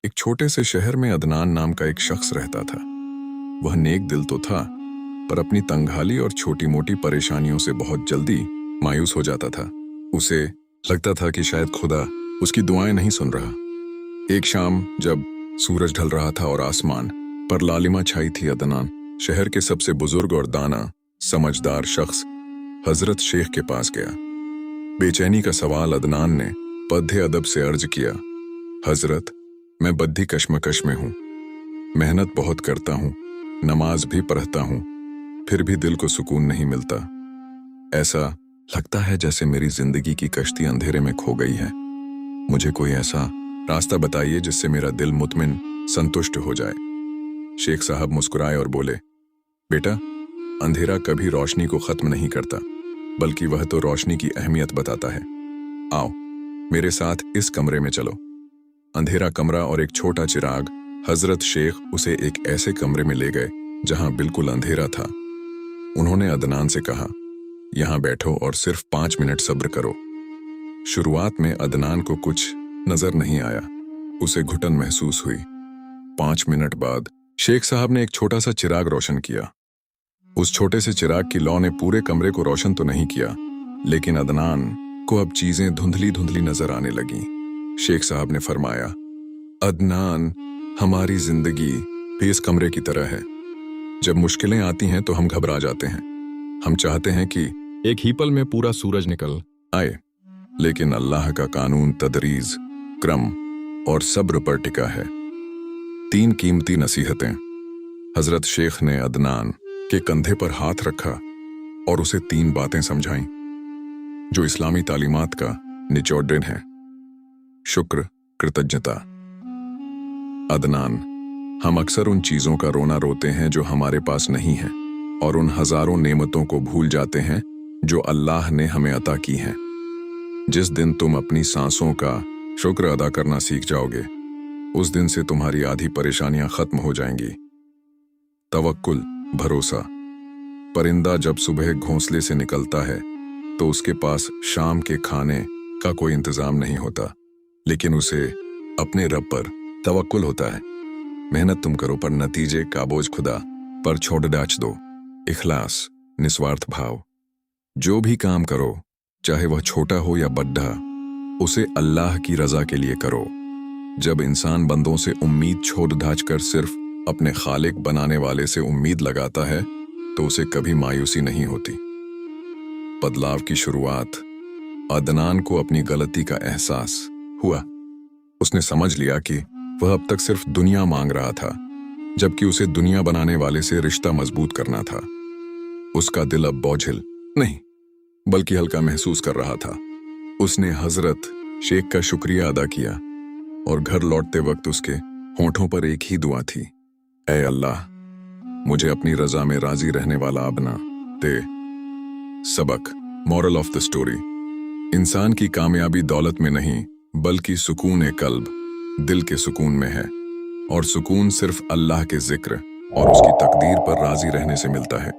एक छोटे से शहर में अदनान नाम का एक शख्स रहता था। वह नेक दिल तो था, पर अपनी तंगहाली और छोटी मोटी परेशानियों से बहुत जल्दी मायूस हो जाता था। उसे लगता था कि शायद खुदा उसकी दुआएं नहीं सुन रहा। एक शाम जब सूरज ढल रहा था और आसमान पर लालिमा छाई थी, अदनान शहर के सबसे बुजुर्ग और दाना समझदार शख्स हजरत शेख के पास गया। बेचैनी का सवाल अदनान ने पद्य अदब से अर्ज किया, हजरत, मैं बद्धी कश्मकश में हूँ। मेहनत बहुत करता हूँ, नमाज भी पढ़ता हूँ, फिर भी दिल को सुकून नहीं मिलता। ऐसा लगता है जैसे मेरी जिंदगी की कश्ती अंधेरे में खो गई है। मुझे कोई ऐसा रास्ता बताइए जिससे मेरा दिल मुतमिन संतुष्ट हो जाए। शेख साहब मुस्कुराए और बोले, बेटा, अंधेरा कभी रोशनी को खत्म नहीं करता, बल्कि वह तो रोशनी की अहमियत बताता है। आओ मेरे साथ इस कमरे में चलो। अंधेरा कमरा और एक छोटा चिराग। हजरत शेख उसे एक ऐसे कमरे में ले गए जहां बिल्कुल अंधेरा था। उन्होंने अदनान से कहा, यहां बैठो और सिर्फ 5 मिनट सब्र करो। शुरुआत में अदनान को कुछ नजर नहीं आया, उसे घुटन महसूस हुई। 5 मिनट बाद शेख साहब ने एक छोटा सा चिराग रोशन किया। उस छोटे से चिराग की लौ ने पूरे कमरे को रोशन तो नहीं किया, लेकिन अदनान को अब चीजें धुंधली धुंधली नजर आने लगी। शेख साहब ने फरमाया, अदनान, हमारी जिंदगी भी इस कमरे की तरह है। जब मुश्किलें आती हैं तो हम घबरा जाते हैं। हम चाहते हैं कि एक ही पल में पूरा सूरज निकल आए, लेकिन अल्लाह का कानून तदरीज, क्रम और सब्र पर टिका है। 3 कीमती नसीहतें। हजरत शेख ने अदनान के कंधे पर हाथ रखा और उसे 3 बातें समझाईं जो इस्लामी तालीमात का निचोड़ है। शुक्र, कृतज्ञता। अदनान, हम अक्सर उन चीजों का रोना रोते हैं जो हमारे पास नहीं है, और उन हजारों नेमतों को भूल जाते हैं जो अल्लाह ने हमें अता की हैं। जिस दिन तुम अपनी सांसों का शुक्र अदा करना सीख जाओगे, उस दिन से तुम्हारी आधी परेशानियां खत्म हो जाएंगी। तवक्कुल, भरोसा। परिंदा जब सुबह घोंसले से निकलता है तो उसके पास शाम के खाने का कोई इंतजाम नहीं होता, लेकिन उसे अपने रब पर तवक्कुल होता है। मेहनत तुम करो, पर नतीजे का बोझ खुदा पर छोड़ डाच दो। इखलास, निस्वार्थ भाव। जो भी काम करो, चाहे वह छोटा हो या बड़ा, उसे अल्लाह की रजा के लिए करो। जब इंसान बंदों से उम्मीद छोड़ डाच कर सिर्फ अपने खालिक बनाने वाले से उम्मीद लगाता है तो उसे कभी मायूसी नहीं होती। बदलाव की शुरुआत। अदनान को अपनी गलती का एहसास हुआ। उसने समझ लिया कि वह अब तक सिर्फ दुनिया मांग रहा था, जबकि उसे दुनिया बनाने वाले से रिश्ता मजबूत करना था। उसका दिल अब बोझिल नहीं, बल्कि हल्का महसूस कर रहा था। उसने हजरत शेख का शुक्रिया अदा किया और घर लौटते वक्त उसके होंठों पर एक ही दुआ थी, ऐ अल्लाह, मुझे अपनी रजा में राजी रहने वाला बना दे। सबक, मॉरल ऑफ द स्टोरी। इंसान की कामयाबी दौलत में नहीं, बल्कि सुकून कल्ब, दिल के सुकून में है, और सुकून सिर्फ अल्लाह के जिक्र और उसकी तकदीर पर राजी रहने से मिलता है।